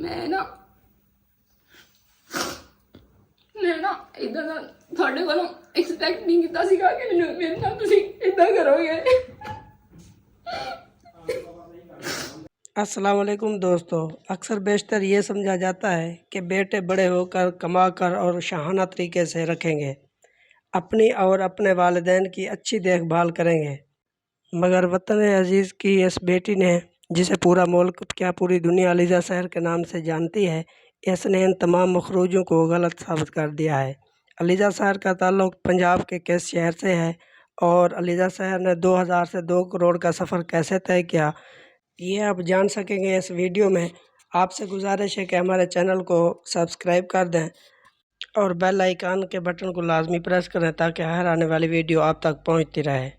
ਮੈਂ ਨਾ ਇਦਾਂ ਦਾ ਤੁਹਾਡੇ ਕੋਲੋਂ ਐਕਸਪੈਕਟ ਨਹੀਂ ਕੀਤਾ ਸੀਗਾ ਕਿ ਮੈਨੂੰ ਮੇਰੇ ਨਾਲ ਤੁਸੀਂ ਇਦਾਂ ਕਰੋਗੇ। अस्सलाम वालेकुम दोस्तों, अक्सर बेशतर ये समझा जाता है कि बेटे बड़े होकर कमा कर और शाहाना तरीके से रखेंगे, अपनी और अपने वालिदैन की अच्छी देखभाल करेंगे, मगर वतन अजीज़ की इस बेटी ने, जिसे पूरा मुल्क क्या पूरी दुनिया अलीज़ा शहर के नाम से जानती है, इसने इन तमाम मखरूजों को गलत साबित कर दिया है। अलीज़ा शहर का ताल्लुक़ पंजाब के किस शहर से है और अलीज़ा शहर ने 2000 से 2 करोड़ का सफ़र कैसे तय किया, ये आप जान सकेंगे इस वीडियो में। आपसे गुजारिश है कि हमारे चैनल को सब्सक्राइब कर दें और बेल आइकन के बटन को लाजमी प्रेस करें ताकि हर आने वाली वीडियो आप तक पहुंचती रहे।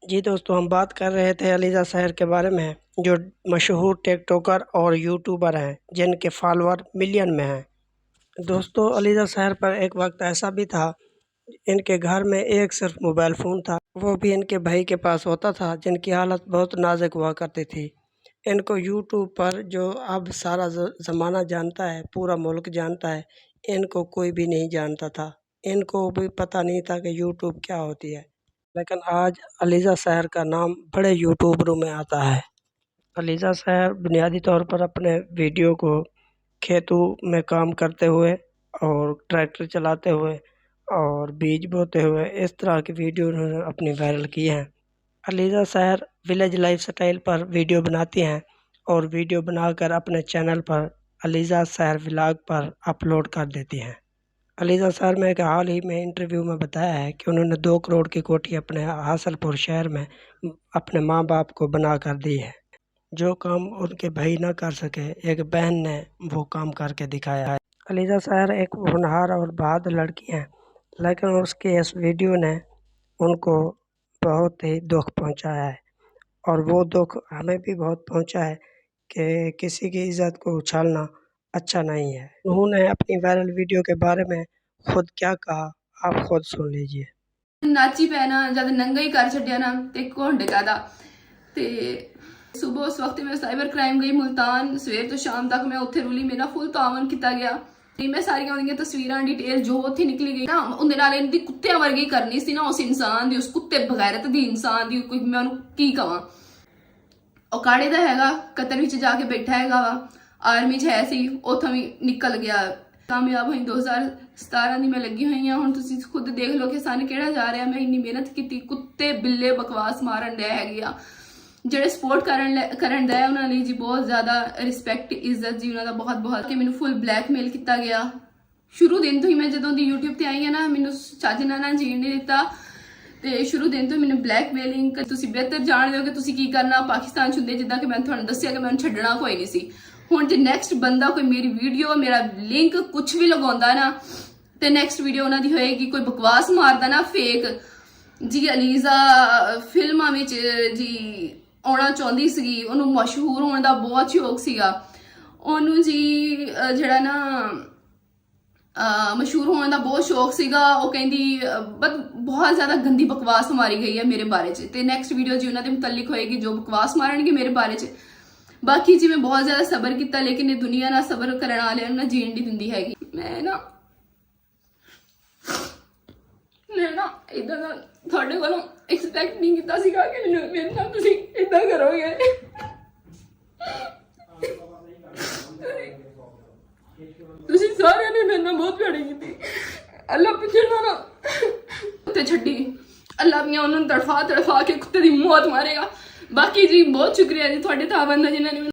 जी दोस्तों, हम बात कर रहे थे अलीज़ा शहर के बारे में, जो मशहूर टिक टॉकर और यूट्यूबर हैं जिनके फॉलोअर मिलियन में हैं। दोस्तों, अलीज़ा शहर पर एक वक्त ऐसा भी था, इनके घर में एक सिर्फ मोबाइल फ़ोन था, वो भी इनके भाई के पास होता था, जिनकी हालत बहुत नाजुक हुआ करती थी। इनको यूट्यूब पर, जो अब सारा ज़माना जानता है, पूरा मुल्क जानता है, इनको कोई भी नहीं जानता था। इनको भी पता नहीं था कि यूट्यूब क्या होती है, लेकिन आज अलीज़ा शहर का नाम बड़े यूट्यूबरों में आता है। अलीज़ा शहर बुनियादी तौर पर अपने वीडियो को खेतों में काम करते हुए और ट्रैक्टर चलाते हुए और बीज बोते हुए इस तरह की वीडियो उन्होंने अपनी वायरल की हैं। अलीज़ा शहर विलेज लाइफ स्टाइल पर वीडियो बनाती हैं और वीडियो बनाकर अपने चैनल पर अलीज़ा शहर व्लॉग पर अपलोड कर देती हैं। अलीज़ा शहर में एक हाल ही में इंटरव्यू में बताया है कि उन्होंने 2 करोड़ की कोठी अपने हासलपुर शहर में अपने माँ बाप को बना कर दी है। जो काम उनके भाई ना कर सके, एक बहन ने वो काम करके दिखाया है। अलीज़ा शहर एक होनहार और बहादुर लड़की हैं, लेकिन उसके इस वीडियो ने उनको बहुत ही दुख पहुंचाया है, और वो दुख हमें भी बहुत पहुंचा है कि किसी की इज़्ज़त को उछालना अच्छा नहीं है। उन्होंने अपनी वायरल वीडियो के बारे में खुद क्या कहा, आप खुद सुन लीजिए। नाची पैना जद नंगा ही कर छड्या ना ते घुंड कादा ते सुबह उस वक्त मैं साइबर क्राइम गई मुल्तान, सवेर तो शाम तक मैं उत्थे रुली, मेरा फुल तावन किया गया। मैं सारियां उन्दियां तस्वीरां डिटेल जो उत्थे निकली गई ना, उहदे नाल इहदी कुत्तियां वर्गी करनी सी ना उस इंसान दी, उस कुत्ते बगैरत दी इंसान दी, कोई मैं उहनूं की कहां। औकाड़े दा हैगा, कतर विच जाके बैठा हैगा वा, आर्मी च है सी, उत्थों भी निकल गया। कामयाब हुई 2017 दी मैं लगी हुई हां। हुण तुसीं खुद देख लो कि सन किहड़ा जा रहा। मैं इन्नी मेहनत की, कुत्ते बिल्ले बकवास मारन दे हैगे आ, ਜਿਹੜੇ ਸਪੋਰਟ ਕਰਨ ਦਾ ਉਹਨਾਂ ਲਈ ਜੀ ਬਹੁਤ ਜ਼ਿਆਦਾ ਰਿਸਪੈਕਟ ਇੱਜ਼ਤ ਜੀ ਉਹਨਾਂ ਦਾ ਬਹੁਤ ਬਹੁਤ। ਕਿ ਮੈਨੂੰ ਫੁੱਲ ਬਲੈਕਮੇਲ ਕੀਤਾ ਗਿਆ ਸ਼ੁਰੂ ਦਿਨ ਤੋਂ ਹੀ। ਮੈਂ ਜਦੋਂ ਦੀ YouTube ਤੇ ਆਈ ਆ ਨਾ, ਮੈਨੂੰ ਚੱਜ ਨਾਲ ਨਾ ਜੀਣ ਨਹੀਂ ਦਿੱਤਾ ਤੇ ਸ਼ੁਰੂ ਦਿਨ ਤੋਂ ਮੈਨੂੰ ਬਲੈਕਮੇਲਿੰਗ। ਤੁਸੀਂ ਬਿਹਤਰ ਜਾਣਦੇ ਹੋ ਕਿ ਤੁਸੀਂ ਕੀ ਕਰਨਾ ਪਾਕਿਸਤਾਨ ਚ ਹੁੰਦੇ, ਜਿੱਦਾਂ ਕਿ ਮੈਂ ਤੁਹਾਨੂੰ ਦੱਸਿਆ ਕਿ ਮੈਨੂੰ ਛੱਡਣਾ ਕੋਈ ਨਹੀਂ ਸੀ। ਹੁਣ ਜੇ ਨੈਕਸਟ ਬੰਦਾ ਕੋਈ ਮੇਰੀ ਵੀਡੀਓ, ਮੇਰਾ ਲਿੰਕ ਕੁਝ ਵੀ ਲਗਾਉਂਦਾ ਨਾ, ਤੇ ਨੈਕਸਟ ਵੀਡੀਓ ਉਹਨਾਂ ਦੀ ਹੋਏਗੀ ਕੋਈ ਬਕਵਾਸ ਮਾਰਦਾ ਨਾ ਫੇਕ ਜੀ, ਅਲੀਜ਼ਾ ਫਿਲਮਾਂ ਵਿੱਚ ਜੀ ਆਉਣਾ ਚਾਹੁੰਦੀ ਸੀਗੀ, ਉਹਨੂੰ ਮਸ਼ਹੂਰ ਹੋਣ ਦਾ ਬਹੁਤ ਸ਼ੌਕ ਸੀਗਾ ਉਹਨੂੰ ਜੀ, ਜਿਹੜਾ ਨਾ ਮਸ਼ਹੂਰ ਹੋਣ ਦਾ ਬਹੁਤ ਸ਼ੌਕ ਸੀਗਾ। ਉਹ ਕਹਿੰਦੀ ਬਹੁਤ ਜ਼ਿਆਦਾ ਗੰਦੀ ਬਕਵਾਸ ਮਾਰੀ ਗਈ ਹੈ ਮੇਰੇ ਬਾਰੇ 'ਚ, ਤੇ ਨੈਕਸਟ ਵੀਡੀਓ ਜੀ ਉਹਨਾਂ ਦੇ ਮੁਤਲਕ ਹੋਏਗੀ ਜੋ ਬਕਵਾਸ ਮਾਰਨਗੇ ਮੇਰੇ ਬਾਰੇ 'ਚ। ਬਾਕੀ ਜੀ ਮੈਂ ਬਹੁਤ ਜ਼ਿਆਦਾ ਸਬਰ ਕੀਤਾ, ਲੇਕਿਨ ਇਹ ਦੁਨੀਆ ਨਾਲ ਸਬਰ ਕਰਨ ਵਾਲਿਆਂ ਨੂੰ ਨਾ ਜੀਣ ਨਹੀਂ ਦਿੰਦੀ ਹੈਗੀ। ਮੈਂ ਨਾ ਇਦਾਂ ਦਾ ਤੁਹਾਡੇ ਕੋਲੋਂ ਐਕਸਪੈਕਟ ਨਹੀਂ ਕੀਤਾ ਸੀਗਾ ਕਿ ਮੈਨੂੰ ਮੇਰੇ ਨਾਲ ਤੁਸੀਂ ਇਦਾਂ ਕਰੋਗੇ। ਤੁਸੀਂ ਸਾਰਿਆਂ ਨੇ ਮੇਰੇ ਨਾਲ ਬਹੁਤ ਪਿਆਰੀ ਕੀਤੀ। ਅੱਲਾ ਪਿੱਛੇ ਨਾ ਉੱਤੇ ਛੱਡੀ, ਅੱਲਾ ਵੀ ਉਹਨਾਂ ਨੂੰ ਤੜਫਾ ਕੇ ਕੁੱਤੇ ਦੀ ਮੌਤ ਮਾਰੇਗਾ। ਬਾਕੀ ਜੀ ਬਹੁਤ ਸ਼ੁਕਰੀਆ ਜੀ ਤੁਹਾਡੇ ਤਾਬਨ ਦਾ ਜਿਨ੍ਹਾਂ ਨੇ